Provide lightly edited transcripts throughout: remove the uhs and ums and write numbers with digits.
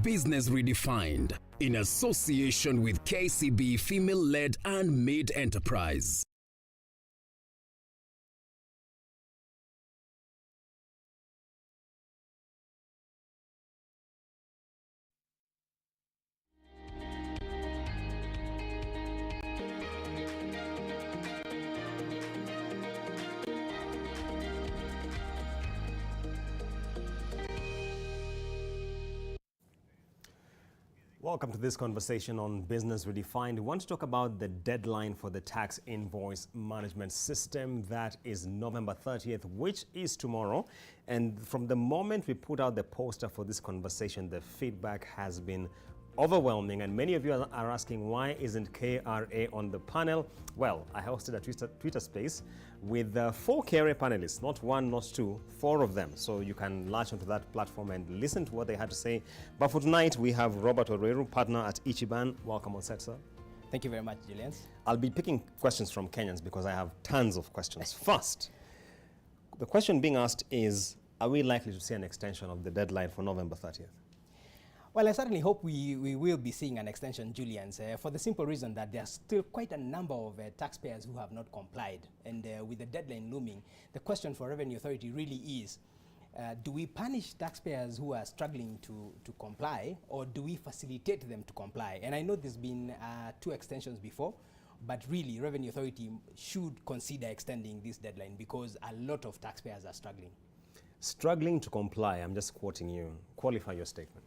Business Redefined, in association with KCB Female-Led and Made Enterprise. Welcome to this conversation on Business Redefined. We want to talk about the deadline for the tax invoice management system. That is November 30th, which is tomorrow. And from the moment we put out the poster for this conversation, the feedback has been overwhelming. And many of you are asking, why isn't KRA on the panel? Well, I hosted a Twitter space with 4 KRA panelists, not one, not two, 4 of them. So you can latch onto that platform and listen to what they had to say. But for tonight, we have Robert Oreru, partner at Ichiban. Welcome on set, sir. Thank you very much, Julian. I'll be picking questions from Kenyans because I have tons of questions. First, the question being asked is, are we likely to see an extension of the deadline for November 30th? Well, I certainly hope we will be seeing an extension, Julian, for the simple reason that there are still quite a number of taxpayers who have not complied. And with the deadline looming, the question for Revenue Authority really is, do we punish taxpayers who are struggling to comply, or do we facilitate them to comply? And I know there's been 2 extensions before, but really Revenue Authority should consider extending this deadline because a lot of taxpayers are struggling. Struggling to comply, I'm just quoting you. Qualify your statement.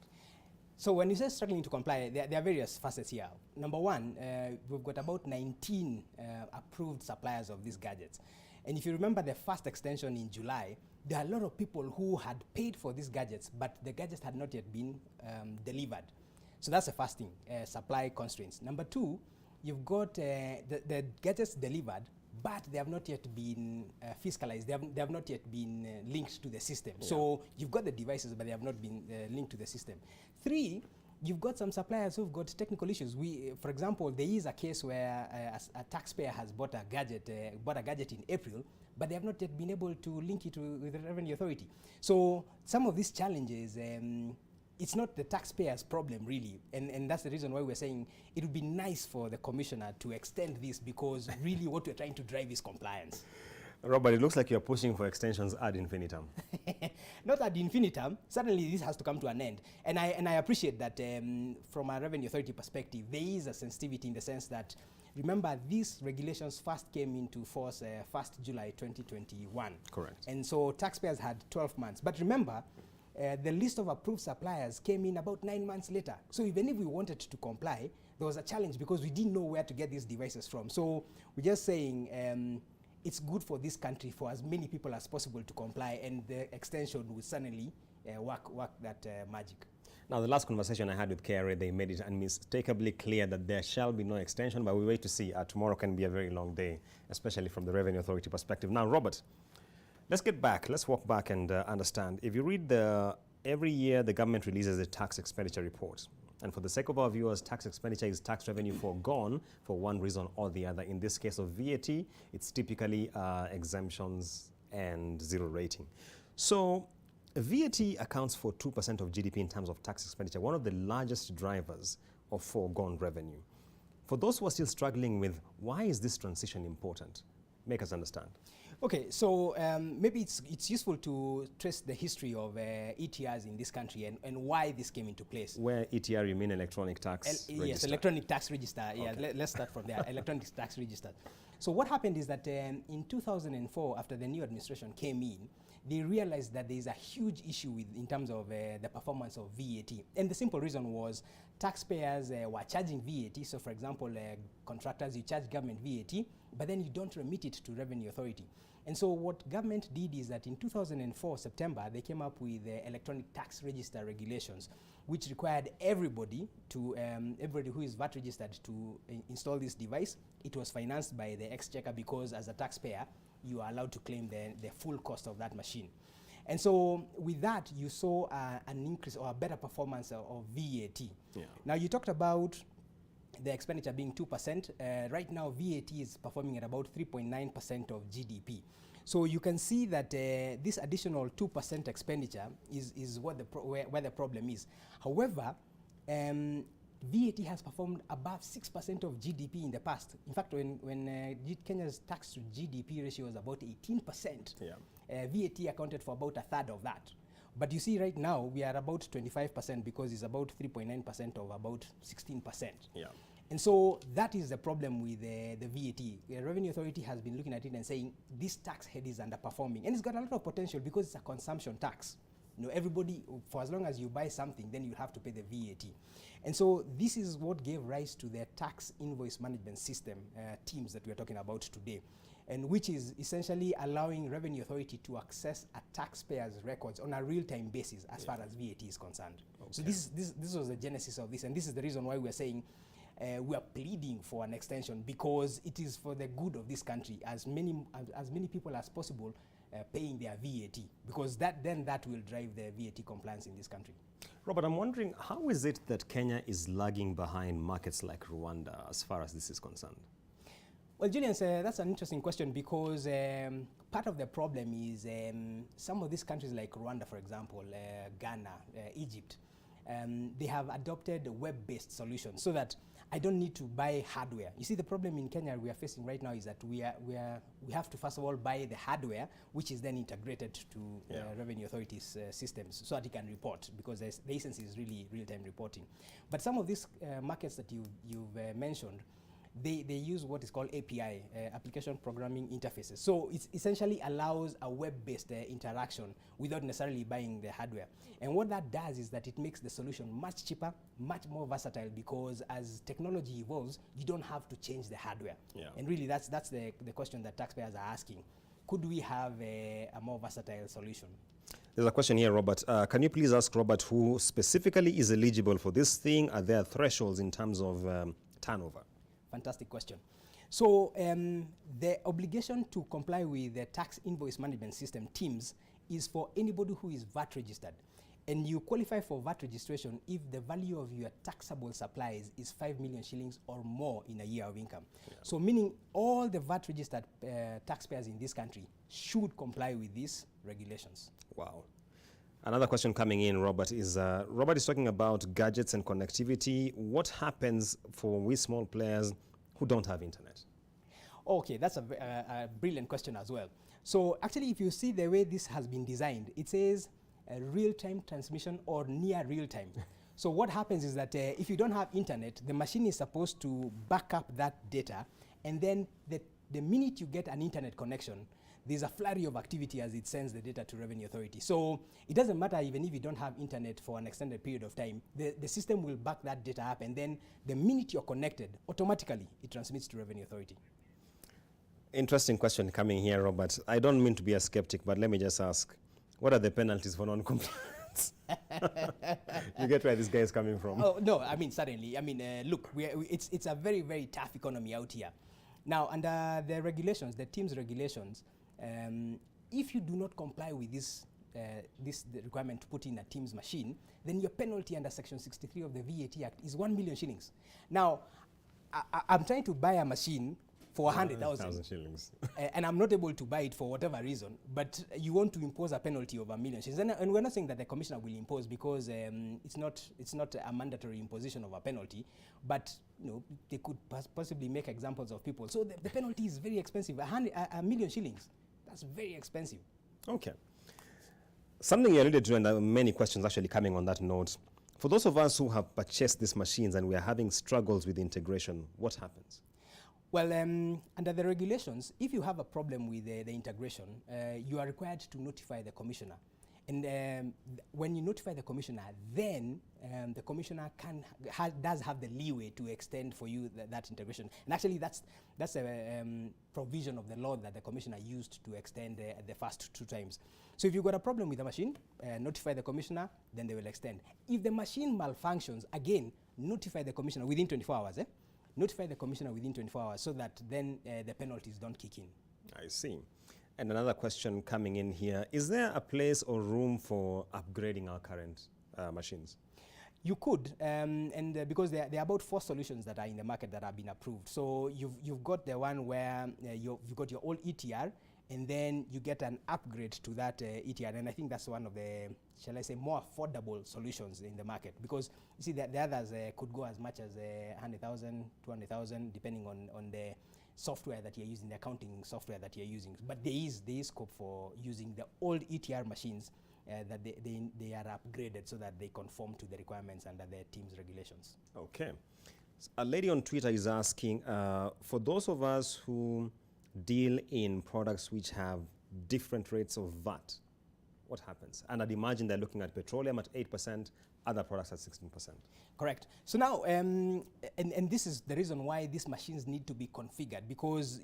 So when you say struggling to comply, there are various facets here. Number one, we've got about 19 approved suppliers of these gadgets. And if you remember the first extension in July, there are a lot of people who had paid for these gadgets, but the gadgets had not yet been delivered. So that's the first thing, supply constraints. Number two, you've got the gadgets delivered, but they have not yet been fiscalized. They have not yet been linked to the system. Yeah. So you've got the devices, but they have not been linked to the system. 3, you've got some suppliers who've got technical issues. For example, there is a case where a taxpayer has bought a gadget in April, but they have not yet been able to link it with the Revenue Authority. So some of these challenges, it's not the taxpayer's problem, really. And that's the reason why we're saying it would be nice for the commissioner to extend this, because really what we're trying to drive is compliance. Robert, it looks like you're pushing for extensions ad infinitum. Not ad infinitum. Certainly this has to come to an end. And I appreciate that from a Revenue Authority perspective, there is a sensitivity in the sense that, remember, these regulations first came into force 1st July 2021. Correct. And so taxpayers had 12 months. But remember, the list of approved suppliers came in about 9 months later. So even if we wanted to comply, there was a challenge because we didn't know where to get these devices from. So we're just saying it's good for this country for as many people as possible to comply, and the extension will certainly work that magic. Now, the last conversation I had with KRA, they made it unmistakably clear that there shall be no extension, but we wait to see. Tomorrow can be a very long day, especially from the Revenue Authority perspective. Now, Robert, let's get back. Let's walk back and understand. If you read every year the government releases a tax expenditure report. And for the sake of our viewers, tax expenditure is tax revenue foregone for one reason or the other. In this case of VAT, it's typically exemptions and zero rating. So VAT accounts for 2% of GDP in terms of tax expenditure, one of the largest drivers of foregone revenue. For those who are still struggling with, why is this transition important? Make us understand. Okay, so maybe it's useful to trace the history of ETRs in this country and why this came into place. Where ETR, you mean electronic tax register? Yes, electronic tax register. Yeah, okay. Let's start from there, electronic tax register. So what happened is that in 2004, after the new administration came in, they realized that there is a huge issue in terms of the performance of VAT. And the simple reason was taxpayers were charging VAT. So for example, contractors, you charge government VAT, but then you don't remit it to Revenue Authority. And so what government did is that in 2004, September, they came up with the electronic tax register regulations, which required everybody who is VAT registered to install this device. It was financed by the Exchequer because as a taxpayer, you are allowed to claim the full cost of that machine. And so with that, you saw an increase or a better performance of VAT. Yeah. Now you talked about the expenditure being 2%. Right now, VAT is performing at about 3.9% of GDP. So you can see that this additional 2% expenditure is what where the problem is. However, VAT has performed above 6% of GDP in the past. In fact, when Kenya's tax to GDP ratio was about 18%, VAT accounted for about a third of that. But you see right now, we are about 25% because it's about 3.9% of about 16%. Yeah. And so that is the problem with the VAT. The Revenue Authority has been looking at it and saying this tax head is underperforming. And it's got a lot of potential because it's a consumption tax. You know, everybody, for as long as you buy something, then you have to pay the VAT. And so this is what gave rise to the tax invoice management system, TIMS, that we are talking about today, and which is essentially allowing Revenue Authority to access a taxpayer's records on a real-time basis as far as VAT is concerned. Okay. So this was the genesis of this, and this is the reason why we are saying we are pleading for an extension, because it is for the good of this country, as many people as possible paying their VAT, because that will drive the VAT compliance in this country. Robert, I'm wondering, how is it that Kenya is lagging behind markets like Rwanda as far as this is concerned? Well, Julian, that's an interesting question, because part of the problem is some of these countries like Rwanda, for example, Ghana, Egypt, they have adopted web-based solutions so that I don't need to buy hardware. You see, the problem in Kenya we are facing right now is that we have to first of all buy the hardware, which is then integrated to Revenue Authority's systems so that it can report, because the essence is really real-time reporting. But some of these markets that you've mentioned, they use what is called API, Application Programming Interfaces. So it essentially allows a web-based interaction without necessarily buying the hardware. And what that does is that it makes the solution much cheaper, much more versatile, because as technology evolves, you don't have to change the hardware. Yeah. And really that's the question that taxpayers are asking. Could we have a more versatile solution? There's a question here, Robert. Can you please ask Robert who specifically is eligible for this thing? Are there thresholds in terms of turnover? Fantastic question. So the obligation to comply with the tax invoice management system, TIMS, is for anybody who is VAT registered. And you qualify for VAT registration if the value of your taxable supplies is 5 million shillings or more in a year of income. Yeah. So meaning all the VAT registered taxpayers in this country should comply with these regulations. Wow. Another question coming in, Robert, is Robert is talking about gadgets and connectivity. What happens for we small players who don't have internet? Okay, that's a brilliant question as well. So actually, if you see the way this has been designed, it says real-time transmission or near real-time. So what happens is that if you don't have internet, the machine is supposed to back up that data, and then the minute you get an internet connection, there's a flurry of activity as it sends the data to Revenue Authority. So it doesn't matter even if you don't have internet for an extended period of time, the system will back that data up, and then the minute you're connected, automatically it transmits to Revenue Authority. Interesting question coming here, Robert. I don't mean to be a skeptic, but let me just ask, what are the penalties for non-compliance? You get where this guy is coming from? Oh, no, I mean, certainly. I mean, look, it's a very, very tough economy out here. Now, under the regulations, the TIMS regulations, if you do not comply with the requirement to put in a TIMS machine, then your penalty under Section 63 of the VAT Act is 1 million shillings. Now, I'm trying to buy a machine for 100,000 shillings, and I'm not able to buy it for whatever reason, but you want to impose a penalty of 1 million shillings. And we're not saying that the commissioner will impose, because it's not a mandatory imposition of a penalty, but you know, they could possibly make examples of people. So the penalty is very expensive. 1 million shillings. That's very expensive. Okay. Something you alluded to, and there are many questions actually coming on that note. For those of us who have purchased these machines and we are having struggles with integration, what happens? Well, under the regulations, if you have a problem with the integration, you are required to notify the commissioner. And when you notify the commissioner, then the commissioner does have the leeway to extend for you that integration. And actually, that's a provision of the law that the commissioner used to extend the first 2 times. So if you've got a problem with the machine, notify the commissioner, then they will extend. If the machine malfunctions, again, notify the commissioner within 24 hours. Notify the commissioner within 24 hours so that then the penalties don't kick in. I see. And another question coming in here, is there a place or room for upgrading our current machines? You could, because there are about 4 solutions that are in the market that have been approved. So you've got the one where you've got your old ETR, and then you get an upgrade to that ETR. And I think that's one of the, shall I say, more affordable solutions in the market, because you see that the others could go as much as 100,000, 200,000, depending on the software that you're using, the accounting software that you're using. But there is scope for using the old ETR machines that they are upgraded so that they conform to the requirements under the TIMS regulations. Okay. A lady on Twitter is asking, for those of us who deal in products which have different rates of VAT, what happens? And I'd imagine they're looking at petroleum at 8%, other products at 16%. Correct. So now, and this is the reason why these machines need to be configured, because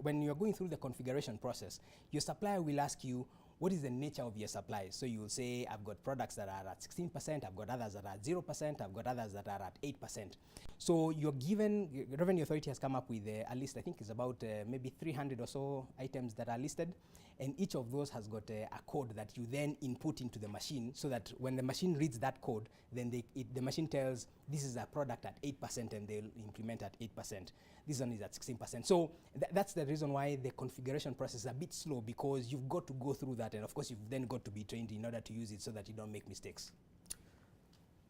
when you're going through the configuration process, your supplier will ask you, what is the nature of your supply? So you will say, I've got products that are at 16%, I've got others that are at 0%, I've got others that are at 8%. So you're given, Revenue Authority has come up with a list, I think it's about maybe 300 or so items that are listed, and each of those has got a code that you then input into the machine, so that when the machine reads that code, then the machine tells, this is a product at 8%, and they'll implement at 8%. This one is at 16%. So that's the reason why the configuration process is a bit slow, because you've got to go through that, and of course you've then got to be trained in order to use it so that you don't make mistakes.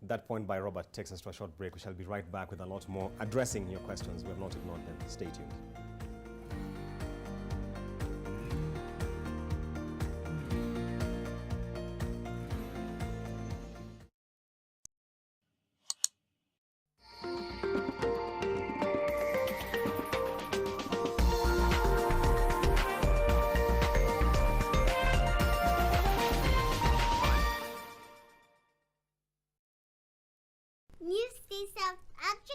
That point by Robert takes us to a short break. We shall be right back with a lot more addressing your questions. We have not ignored them. Stay tuned.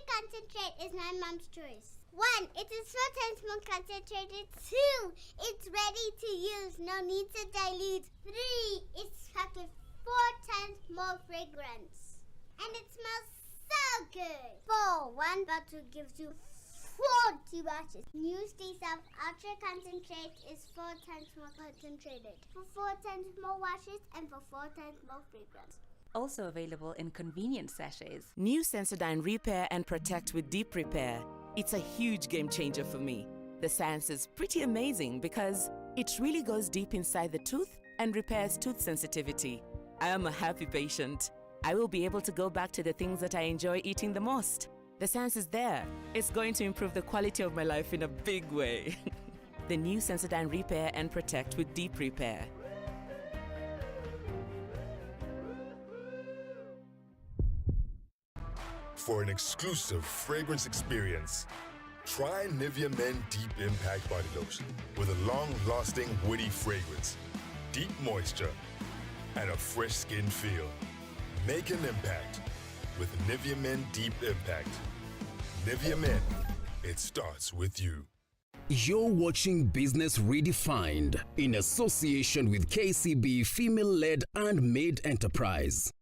Concentrate is my mom's choice. 1. It is 4 times more concentrated. 2. It's ready to use. No need to dilute. 3. It's packed with 4 times more fragrance. And it smells so good. 4. One bottle gives you 40 washes. New Stay Self Ultra Concentrate is 4 times more concentrated. For 4 times more washes and for 4 times more fragrance. Also available in convenient sachets. New Sensodyne Repair and Protect with Deep Repair. It's a huge game changer for me. The science is pretty amazing because it really goes deep inside the tooth and repairs tooth sensitivity. I am a happy patient. I will be able to go back to the things that I enjoy eating the most. The science is there. It's going to improve the quality of my life in a big way. The new Sensodyne Repair and Protect with Deep Repair. For an exclusive fragrance experience, try Nivea Men Deep Impact Body Lotion with a long-lasting woody fragrance, deep moisture, and a fresh skin feel. Make an impact with Nivea Men Deep Impact. Nivea Men, it starts with you. You're watching Business Redefined in association with KCB Female-Led and Made Enterprise.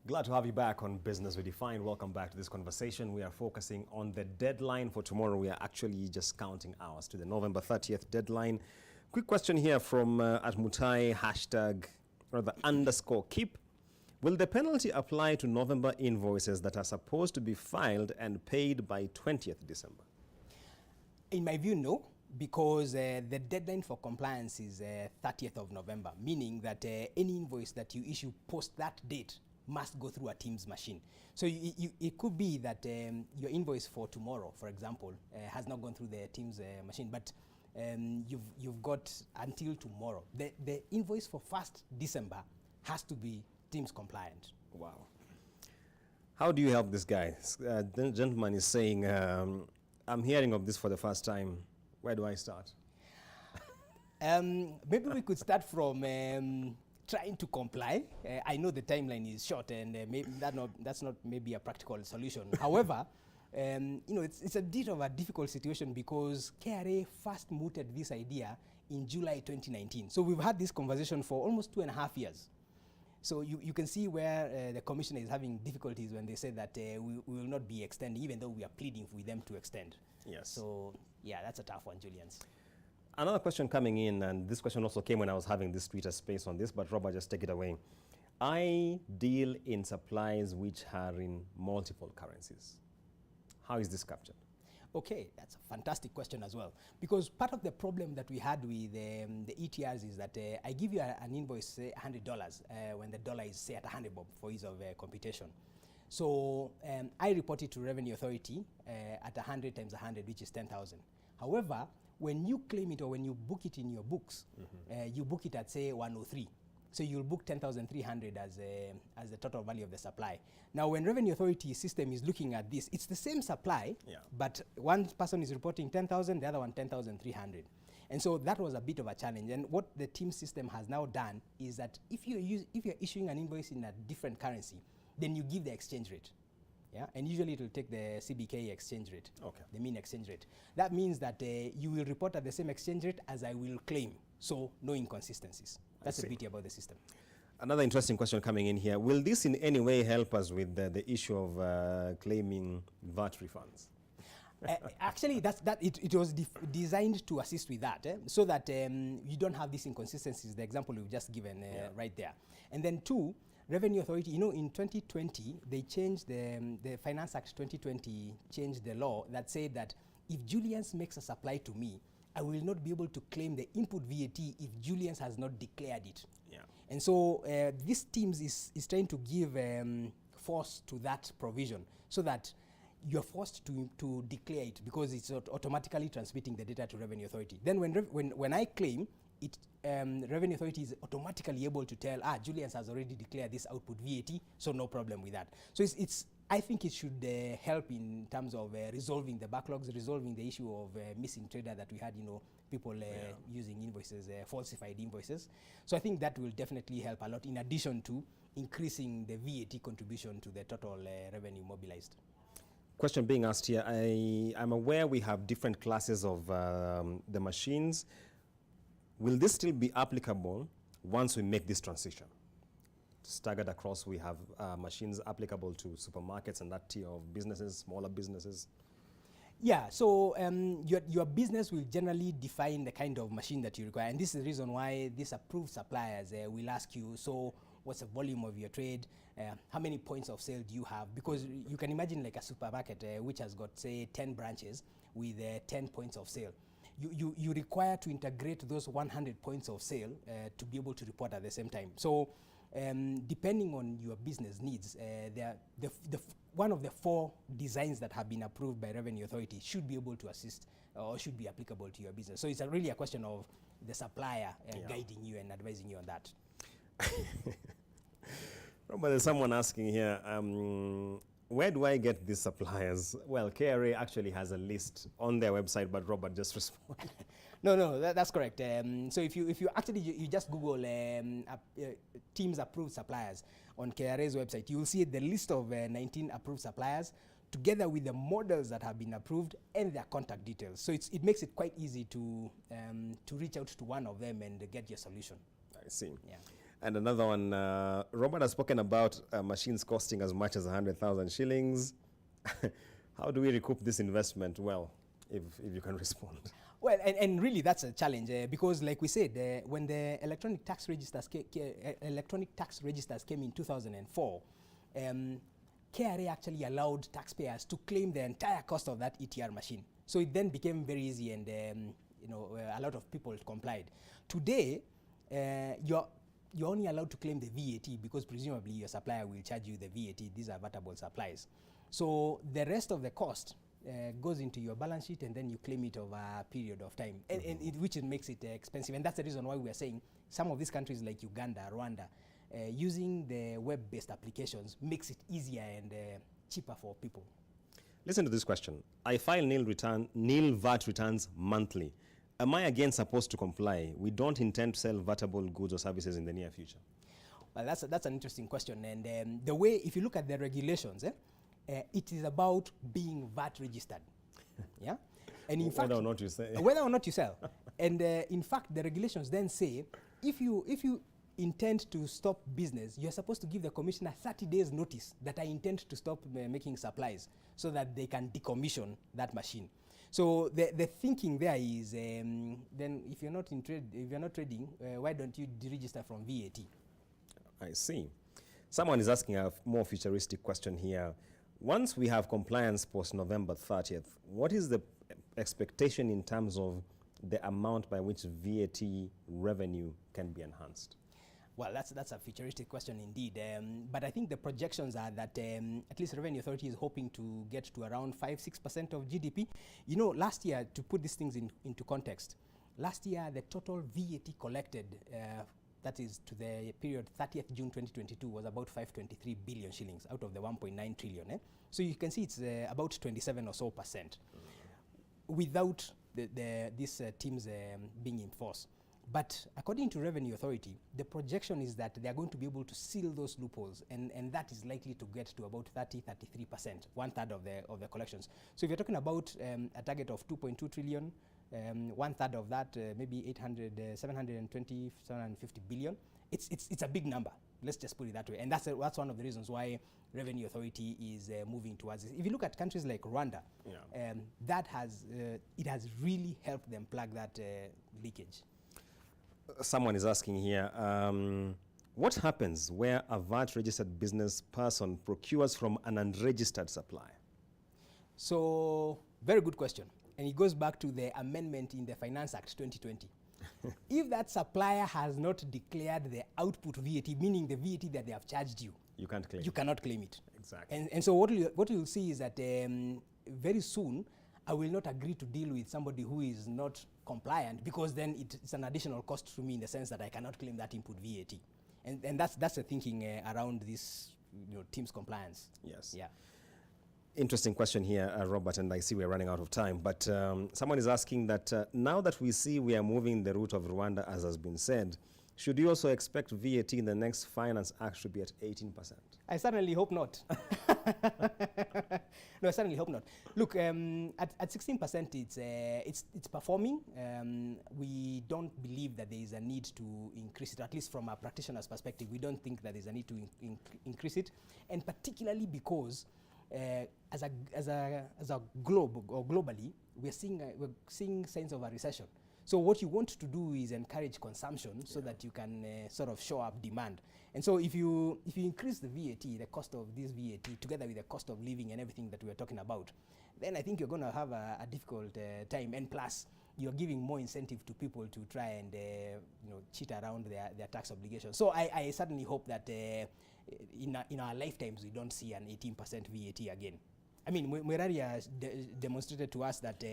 Glad to have you back on Business Redefined. Welcome back to this conversation. We are focusing on the deadline for tomorrow. We are actually just counting hours to the November 30th deadline. Quick question here from @Mutai #_keep. Will the penalty apply to November invoices that are supposed to be filed and paid by 20th December? In my view, no, because the deadline for compliance is 30th of November, meaning that any invoice that you issue post that date must go through a TIMS machine. So it could be that your invoice for tomorrow, for example, has not gone through the TIMS machine, but you've got until tomorrow. The invoice for 1st December has to be TIMS compliant. Wow. How do you help this guy? The gentleman is saying, I'm hearing of this for the first time. Where do I start? Maybe we could start from trying to comply. I know the timeline is short, and maybe that's not maybe a practical solution. However, it's a bit of a difficult situation because KRA first mooted this idea in July 2019. So we've had this conversation for almost 2.5 years. So you can see where the commissioner is having difficulties when they say that we will not be extending, even though we are pleading with them to extend. Yes. So yeah, that's a tough one, Julians. Another question coming in, and this question also came when I was having this Twitter space on this, but Robert, just take it away. I deal in supplies which are in multiple currencies. How is this captured? Okay, that's a fantastic question as well. Because part of the problem that we had with the ETRs is that I give you an invoice, say $100, when the dollar is, say, at 100 bob for ease of computation. So I report it to Revenue Authority at 100 times 100, which is 10,000. However, when you claim it or when you book it in your books, you book it at, say, 103. So you'll book 10,300 as the total value of the supply. Now, when Revenue Authority system is looking at this, it's the same supply, but one person is reporting 10,000, the other one 10,300. And so that was a bit of a challenge. And what the TIMS system has now done is that if you're issuing an invoice in a different currency, then you give the exchange rate. Yeah, and usually it will take the CBK exchange rate, the mean exchange rate. That means that you will report at the same exchange rate as I will claim, so no inconsistencies. That's the beauty about the system. Another interesting question coming in here. Will this in any way help us with the issue of claiming VAT refunds? Actually, it was designed to assist with that, so that you don't have these inconsistencies, the example we've just given right there. And then two, Revenue Authority, in 2020, they changed the Finance Act 2020 changed the law that said that if Julius makes a supply to me, I will not be able to claim the input VAT if Julius has not declared it. Yeah. And so this TIMS is trying to give force to that provision so that you're forced to declare it because it's automatically transmitting the data to Revenue Authority. Then when I claim, Revenue Authority is automatically able to tell, Julius has already declared this output VAT, so no problem with that. So I think it should help in terms of resolving the backlogs, resolving the issue of missing trader that we had, people using invoices, falsified invoices. So I think that will definitely help a lot in addition to increasing the VAT contribution to the total revenue mobilized. Question being asked here, I'm aware we have different classes of the machines. Will this still be applicable once we make this transition? Staggered across, we have machines applicable to supermarkets and that tier of businesses, smaller businesses. Yeah, so your business will generally define the kind of machine that you require. And this is the reason why these approved suppliers will ask you, so what's the volume of your trade? How many points of sale do you have? Because you can imagine like a supermarket which has got, say, 10 branches with 10 points of sale. You require to integrate those 100 points of sale to be able to report at the same time. So depending on your business needs, one of the 4 designs that have been approved by Revenue Authority should be able to assist or should be applicable to your business. So it's really a question of the supplier guiding you and advising you on that. Robert, there's someone asking here, where do I get these suppliers? Well, KRA actually has a list on their website, but Robert just responded. No, that's correct. So if you actually you just Google TIMS approved suppliers on KRA's website, you will see the list of 19 approved suppliers together with the models that have been approved and their contact details. So it makes it quite easy to reach out to one of them and get your solution. I see. Yeah. And another one, Robert has spoken about machines costing as much as 100,000 shillings. How do we recoup this investment? Well, if you can respond. Well, and really that's a challenge because, like we said, when the electronic tax registers came in 2004, KRA actually allowed taxpayers to claim the entire cost of that ETR machine. So it then became very easy, and a lot of people complied. Today, you're only allowed to claim the VAT because presumably your supplier will charge you the VAT. These are vatable supplies. So the rest of the cost goes into your balance sheet, and then you claim it over a period of time, which makes it expensive. And that's the reason why we are saying some of these countries like Uganda, Rwanda, using the web-based applications makes it easier and cheaper for people. Listen to this question. I file nil VAT returns monthly. Am I again supposed to comply? We don't intend to sell vatable goods or services in the near future. Well, that's an interesting question. And the way, if you look at the regulations, it is about being VAT registered. Yeah? And in fact, whether or not you sell. Whether or not you sell. And in fact, the regulations then say, if you intend to stop business, you're supposed to give the commissioner 30 days notice that I intend to stop making supplies so that they can decommission that machine. So the thinking there is, then if you're not trading, why don't you deregister from VAT? I see. Someone is asking a more futuristic question here. Once we have compliance post November 30th, what is the expectation in terms of the amount by which VAT revenue can be enhanced? Well, that's a futuristic question indeed. But I think the projections are that at least Revenue Authority is hoping to get to around 5-6% of GDP. You know, last year, to put these things into context, last year the total VAT collected, that is to the period 30th June 2022, was about 523 billion shillings out of the 1.9 trillion. So you can see it's about 27 or so percent without this TIMS being in force. But according to Revenue Authority, the projection is that they are going to be able to seal those loopholes, and that is likely to get to about 33%, 1/3 of the collections. So if you're talking about a target of 2.2 trillion, 1/3 of that, maybe 720, 750 billion, it's a big number. Let's just put it that way. And that's one of the reasons why Revenue Authority is moving towards this. If you look at countries like Rwanda, that it has really helped them plug that leakage. Someone is asking here, what happens where a VAT-registered business person procures from an unregistered supplier? So, very good question. And it goes back to the amendment in the Finance Act 2020. If that supplier has not declared the output VAT, meaning the VAT that they have charged you, you can't claim. You cannot claim it. Exactly. And so what you'll see is that very soon, I will not agree to deal with somebody who is not compliant, because then it's an additional cost to me in the sense that I cannot claim that input VAT. And that's the thinking around this, TIMS compliance. Yes. Yeah. Interesting question here, Robert, and I see we're running out of time. But someone is asking that now that we see we are moving the route of Rwanda, as has been said, should you also expect VAT in the next Finance Act to be at 18%? I certainly hope not. No, I certainly hope not. Look, at 16%, it's performing. We don't believe that there is a need to increase it, at least from a practitioner's perspective. We don't think that there's a need to increase it, and particularly because as a globe or globally, we're seeing signs of a recession. So what you want to do is encourage consumption so that you can sort of show up demand. And so if you increase the VAT, the cost of this VAT, together with the cost of living and everything that we are talking about, then I think you're going to have a difficult time. And plus, you're giving more incentive to people to try and cheat around their tax obligations. So I certainly hope that in our lifetimes we don't see an 18% VAT again. I mean, Mweraria demonstrated to us that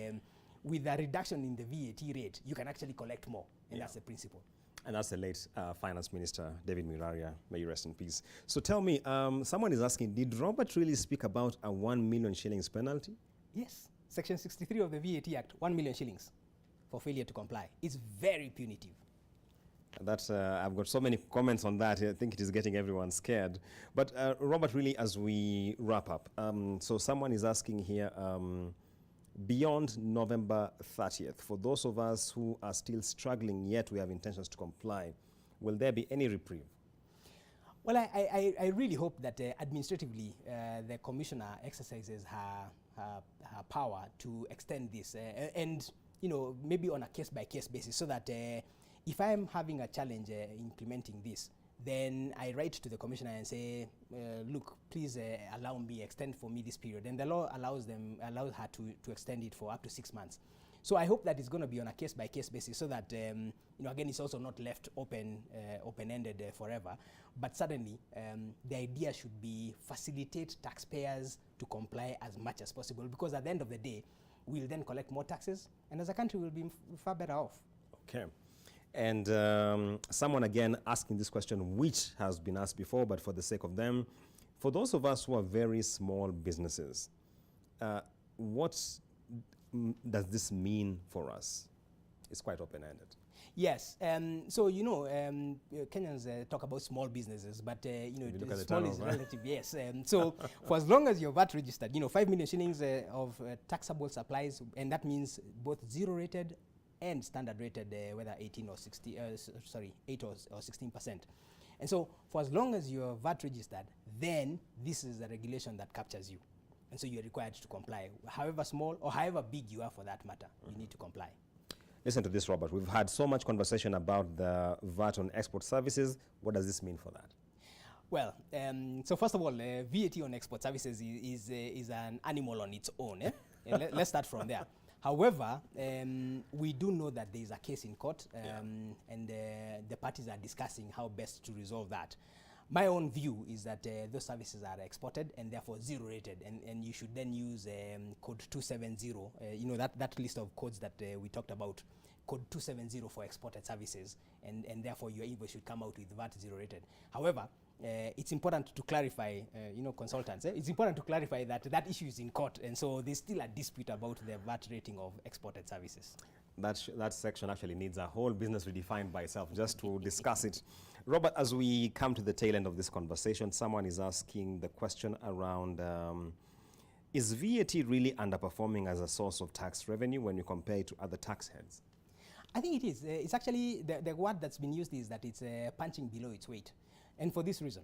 with a reduction in the VAT rate, you can actually collect more, and that's the principle. And that's the late Finance Minister, David Miraria. May you rest in peace. So tell me, someone is asking, did Robert really speak about a 1 million shillings penalty? Yes. Section 63 of the VAT Act, 1 million shillings for failure to comply. It's very punitive. That's, I've got so many comments on that. I think it is getting everyone scared. But Robert, really, as we wrap up, so someone is asking here, beyond November 30th, for those of us who are still struggling yet we have intentions to comply, will there be any reprieve? Well, I really hope that administratively the Commissioner exercises her power to extend this and maybe on a case-by-case basis, so that if I am having a challenge implementing this, then I write to the Commissioner and say, look, please allow me, extend for me this period. And the law allows her to extend it for up to 6 months. So I hope that it's going to be on a case-by-case basis, so that, again, it's also not left open-ended forever. But certainly, the idea should be facilitate taxpayers to comply as much as possible, because at the end of the day, we'll then collect more taxes, and as a country, we'll be far better off. Okay. And someone again asking this question, which has been asked before, but for the sake of them, for those of us who are very small businesses, what does this mean for us? It's quite open-ended. Yes. So, Kenyans talk about small businesses, but, small is relative, yes. So, for as long as you're VAT registered, 5 million shillings of taxable supplies, and that means both zero-rated and standard rated, whether 8 or 16%. And so, for as long as you're VAT registered, then this is the regulation that captures you. And so you're required to comply. However small or however big you are for that matter, you need to comply. Listen to this, Robert. We've had so much conversation about the VAT on export services. What does this mean for that? Well, so first of all, VAT on export services is an animal on its own. Let's start from there. However, we do know that there is a case in court, and the parties are discussing how best to resolve that. My own view is that those services are exported and therefore zero rated, and you should then use code 270, that list of codes that we talked about, code 270 for exported services, and therefore your invoice should come out with VAT zero rated. However, it's important to clarify, consultants, it's important to clarify that issue is in court, and so there's still a dispute about the VAT rating of exported services. That section actually needs a whole business redefined by itself just to discuss it. Robert, as we come to the tail end of this conversation, someone is asking the question around, is VAT really underperforming as a source of tax revenue when you compare it to other tax heads? I think it is. It's actually, the word that's been used is that it's punching below its weight. And for this reason,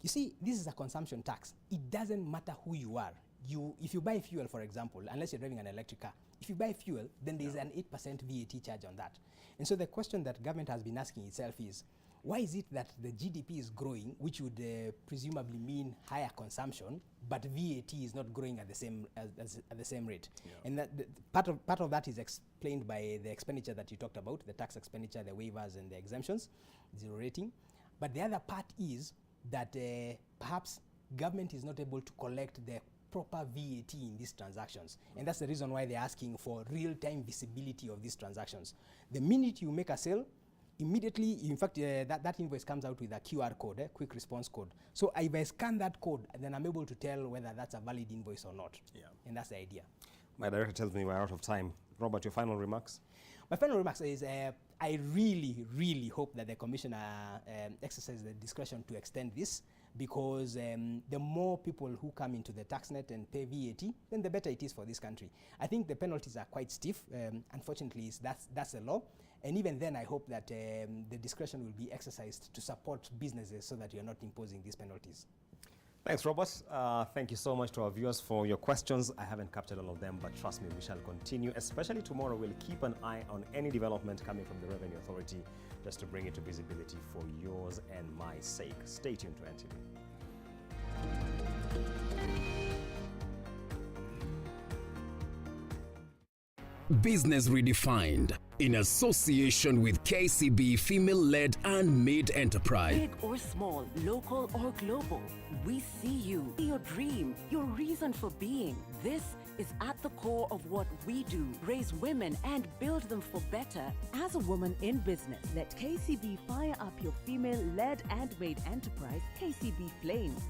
you see, this is a consumption tax. It doesn't matter who you are. If you buy fuel, for example, unless you're driving an electric car, if you buy fuel, then there's an 8% VAT charge on that. And so the question that government has been asking itself is, why is it that the GDP is growing, which would presumably mean higher consumption, but VAT is not growing at the same rate? Yeah. And that part of that is explained by the expenditure that you talked about, the tax expenditure, the waivers and the exemptions, zero rating. But the other part is that perhaps government is not able to collect the proper VAT in these transactions. And that's the reason why they're asking for real-time visibility of these transactions. The minute you make a sale, immediately, in fact, that invoice comes out with a QR code, quick response code. So if I scan that code, then I'm able to tell whether that's a valid invoice or not. Yeah. And that's the idea. My director tells me we're out of time. Robert, your final remarks? My final remarks is I really, really hope that the commissioner exercises the discretion to extend this, because the more people who come into the tax net and pay VAT, then the better it is for this country. I think the penalties are quite stiff. Unfortunately, that's the law. And even then, I hope that the discretion will be exercised to support businesses so that you're not imposing these penalties. Thanks, Robert. Thank you so much to our viewers for your questions. I haven't captured all of them, but trust me, we shall continue. Especially tomorrow, we'll keep an eye on any development coming from the Revenue Authority, just to bring it to visibility for yours and my sake. Stay tuned to NTV. Business Redefined, in association with KCB Female-Led and Made Enterprise. Big or small, local or global, we see you, your dream, your reason for being. This is at the core of what we do, raise women and build them for better. As a woman in business, let KCB fire up your female-led and made enterprise, KCB Flames.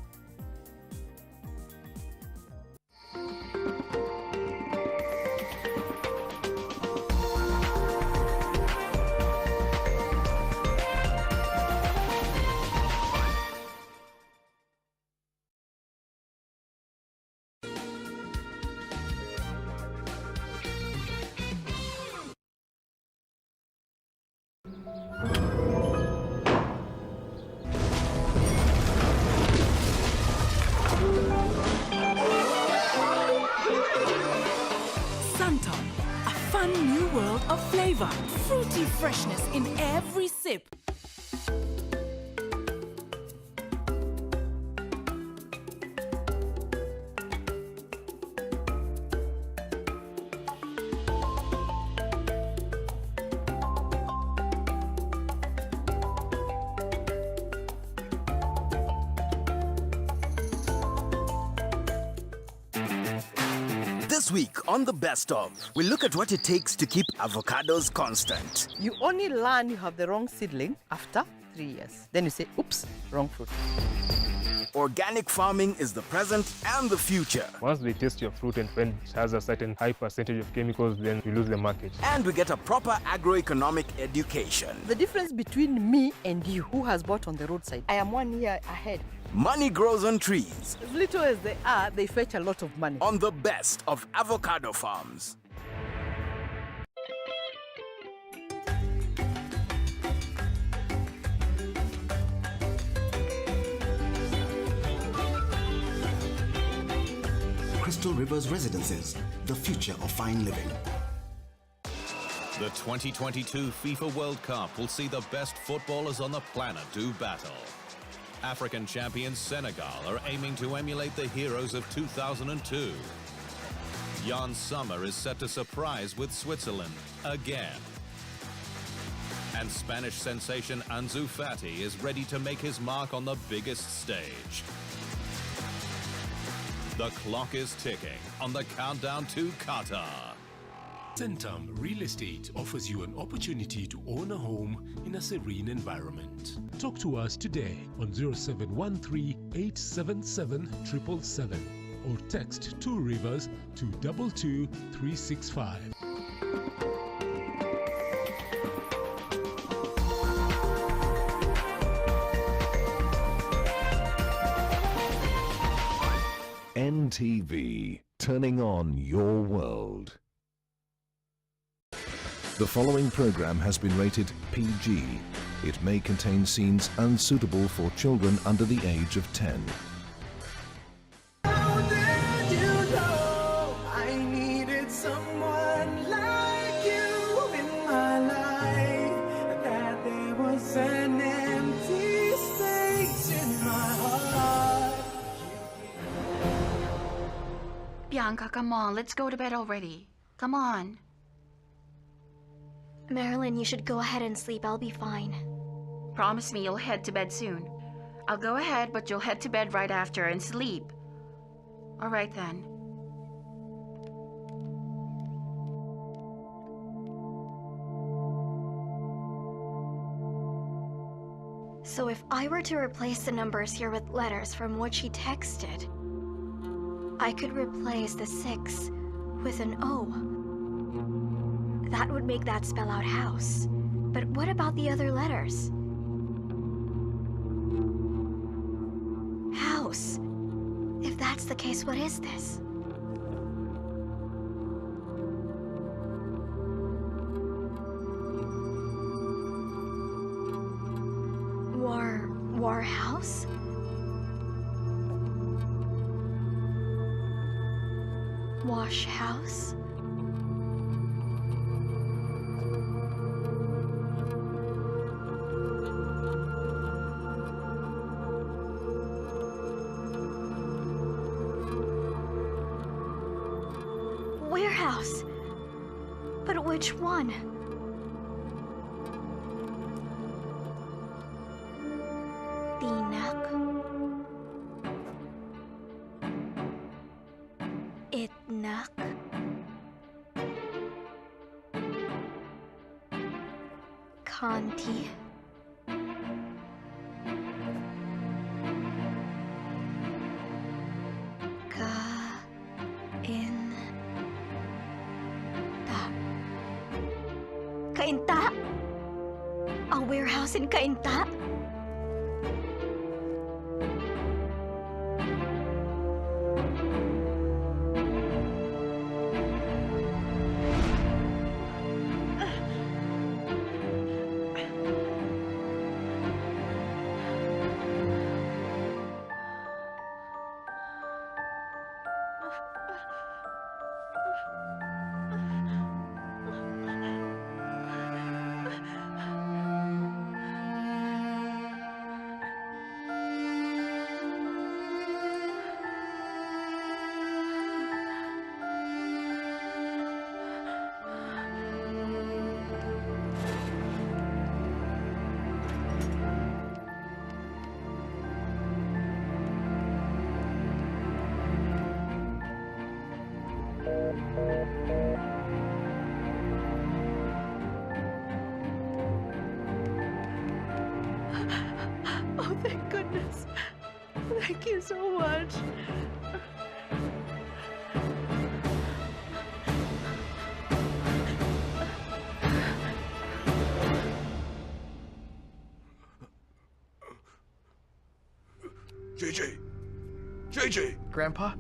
Fruity freshness in every sip. This week on The Best Of, we look at what it takes to keep avocados constant. You only learn you have the wrong seedling after 3 years. Then you say, oops, wrong fruit. Organic farming is the present and the future. Once they taste your fruit and when it has a certain high percentage of chemicals, then you lose the market. And we get a proper agroeconomic education. The difference between me and you, who has bought on the roadside, I am 1 year ahead. Money grows on trees. As little as they are, they fetch a lot of money. On The Best of Avocado Farms. Crystal Rivers Residences, the future of fine living. The 2022 FIFA World Cup will see the best footballers on the planet do battle. African champions Senegal are aiming to emulate the heroes of 2002. Jan Sommer is set to surprise with Switzerland again. And Spanish sensation Ansu Fati is ready to make his mark on the biggest stage. The clock is ticking on the countdown to Qatar. Centum Real Estate offers you an opportunity to own a home in a serene environment. Talk to us today on 0713 877 777 or text 2 Rivers to 22365. NTV, turning on your world. The following program has been rated PG. It may contain scenes unsuitable for children under the age of 10. I needed someone like you in my life, that there was an empty space in my heart. Bianca, come on, let's go to bed already. Come on. Marilyn, you should go ahead and sleep. I'll be fine. Promise me you'll head to bed soon. I'll go ahead, but you'll head to bed right after and sleep. All right then. So if I were to replace the numbers here with letters from what she texted, I could replace the 6 with an O. That would make that spell out house. But what about the other letters? House. If that's the case, what is this? War house? Wash house? Warehouse. But which one? Tinak. Itnak. Kanti. Kainta? A warehouse in Kainta? Oh, thank goodness. Thank you so much. JJ! JJ! Grandpa?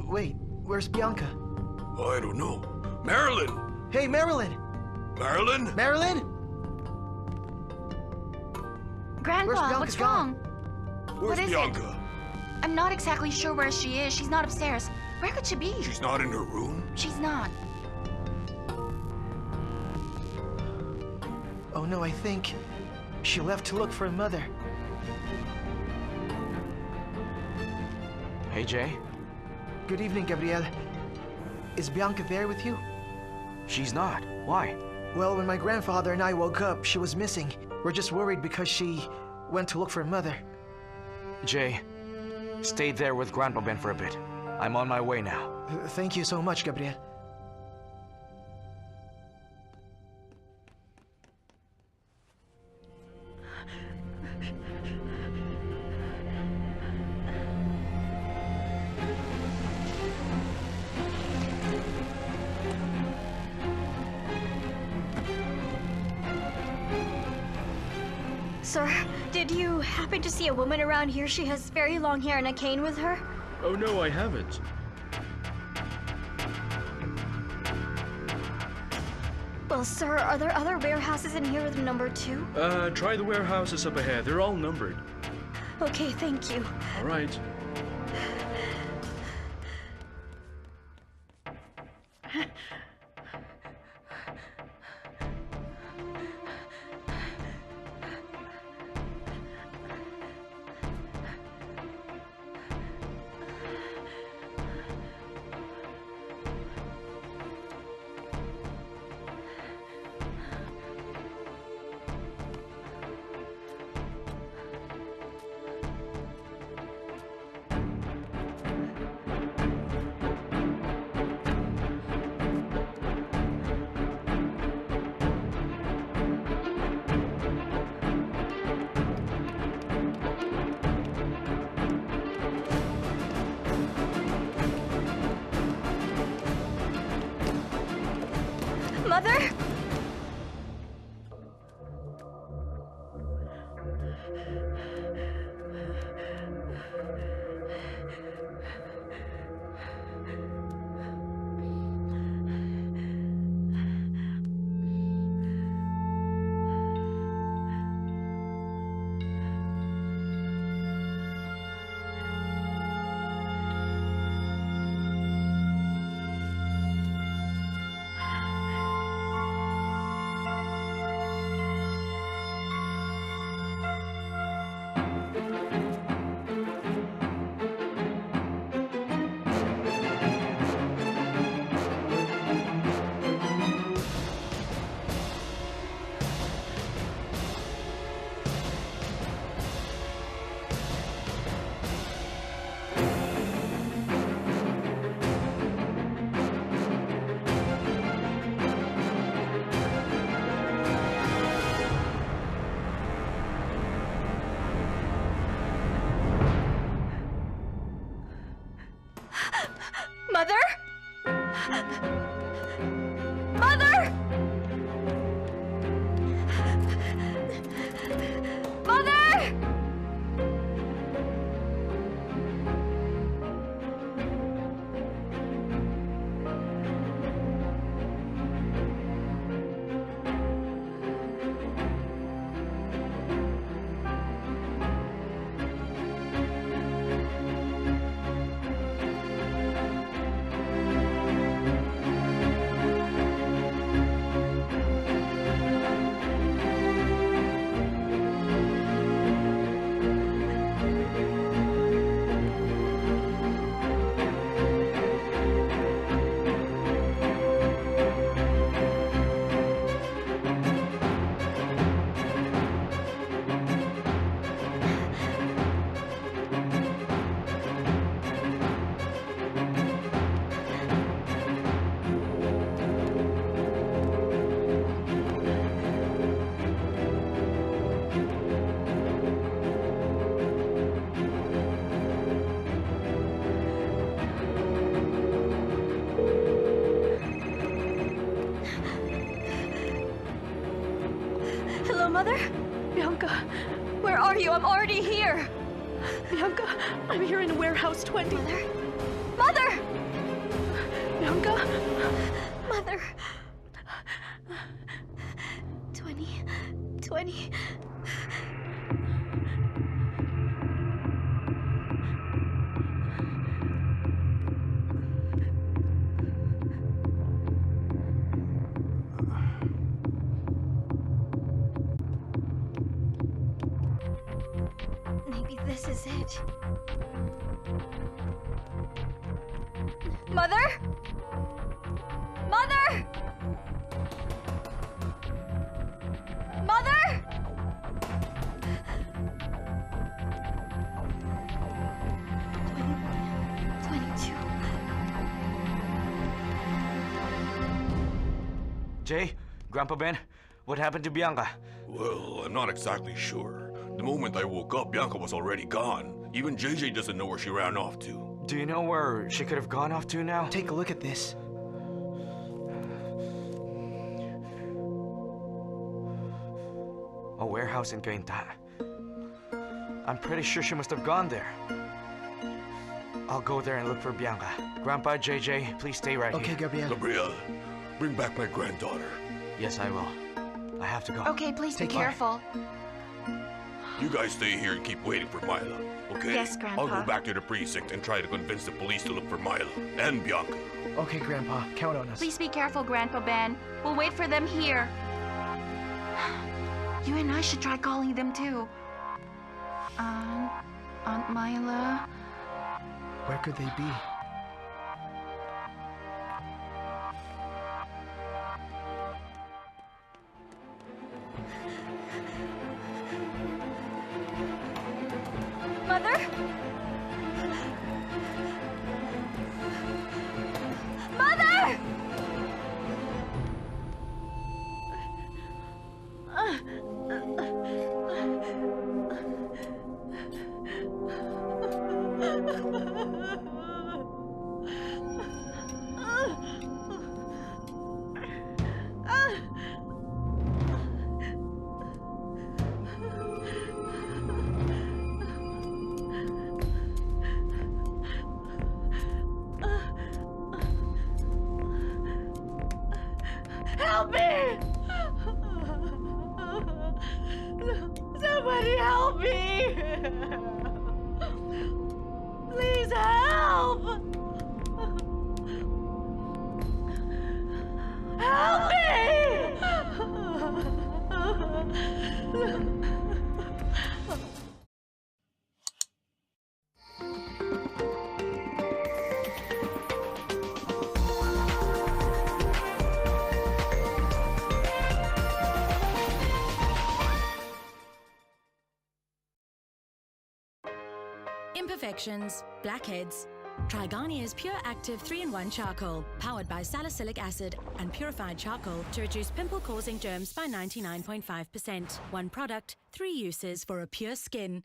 Wait, where's Bianca? I don't know. Marilyn! Hey, Marilyn! Marilyn? Marilyn? Grandpa, what's wrong? Where's What is Bianca? it? I'm not exactly sure where she is. She's not upstairs. Where could she be? She's not in her room? She's not. Oh no, I think she left to look for her mother. Hey, Jay. Good evening, Gabriel. Is Bianca there with you? She's not. Why? Well, when my grandfather and I woke up, she was missing. We're just worried because she went to look for her mother. Jay, stay there with Grandpa Ben for a bit. I'm on my way now. Thank you so much, Gabriel. Sir, did you happen to see a woman around here? She has very long hair and a cane with her. Oh no, I haven't. Well, sir, are there other warehouses in here with number 2? Try the warehouses up ahead. They're all numbered. Okay, thank you. All right. Mother? Mother? Mother? Mother? Hello, Mother? Bianca, Where are you? I'm already here. Bianca, I'm here in warehouse 20. Mother? Mother! Bianca? Mother. 20. Mother? Mother? Mother? Jay, Grandpa Ben, what happened to Bianca? Well, I'm not exactly sure. The moment I woke up, Bianca was already gone. Even JJ doesn't know where she ran off to. Do you know where she could have gone off to now? Take a look at this. A warehouse in Cainta. I'm pretty sure she must have gone there. I'll go there and look for Bianca. Grandpa, JJ, please stay right Okay, here. Gabriel. Gabriel, bring back my granddaughter. Yes, I will. I have to go. Okay, please be careful. You guys stay here and keep waiting for Mila, okay? Yes, Grandpa. I'll go back to the precinct and try to convince the police to look for Mila and Bianca. Okay, Grandpa, count on us. Please be careful, Grandpa Ben. We'll wait for them here. You and I should try calling them too. Aunt Mila. Where could they be? Mother? Mother! Help me! Somebody help me! Please help! Help me! Imperfections, blackheads. Try Garnier's Pure Active 3-in-1 Charcoal, powered by salicylic acid and purified charcoal to reduce pimple-causing germs by 99.5%. One product, 3 uses for a pure skin.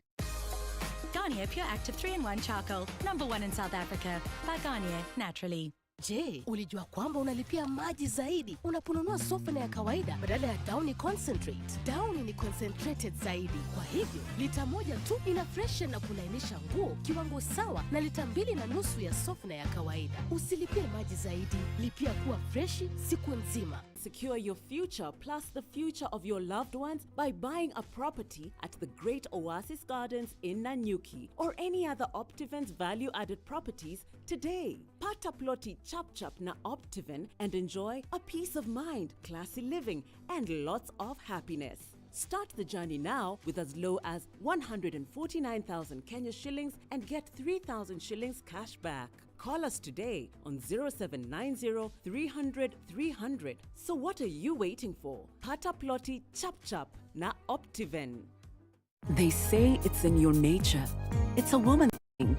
Garnier Pure Active 3-in-1 Charcoal, #1 in South Africa, by Garnier Naturally. Je, ulijua kwamba unalipia maji zaidi unaponunua softener ya kawaida badala ya Downy Concentrate? Downy ni concentrated zaidi. Kwa hivyo, lita moja tu ina freshen na kulainisha nguo kiwango sawa na lita 2.5 ya softener ya kawaida. Usilipie maji zaidi, lipia kuwa freshi siku nzima. Secure your future plus the future of your loved ones by buying a property at the Great Oasis Gardens in Nanyuki or any other Optivens value-added properties today. Pata ploti chap na Optiven and enjoy a peace of mind, classy living and lots of happiness. Start the journey now with as low as 149,000 Kenya shillings and get 3,000 shillings cash back. Call us today on 0790 300 300. So what are you waiting for? Pata ploti chap na Optiven. They say it's in your nature. It's a woman thing.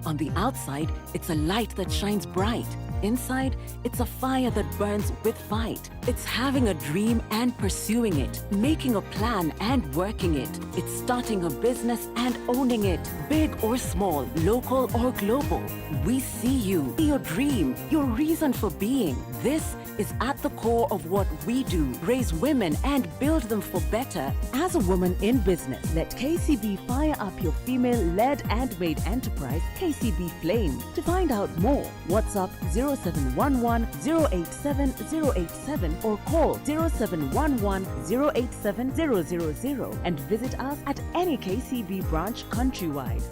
On the outside, it's a light that shines bright. Inside, it's a fire that burns with fight. It's having a dream and pursuing it, making a plan and working it. It's starting a business and owning it, big or small, local or global. We see you, your dream, your reason for being. This is at the core of what we do, raise women and build them for better. As a woman in business, let KCB fire up your female-led and made enterprise, KCB Flame. To find out more, WhatsApp 0711 087 087 or call 0711 087 000 and visit us at any KCB branch countrywide.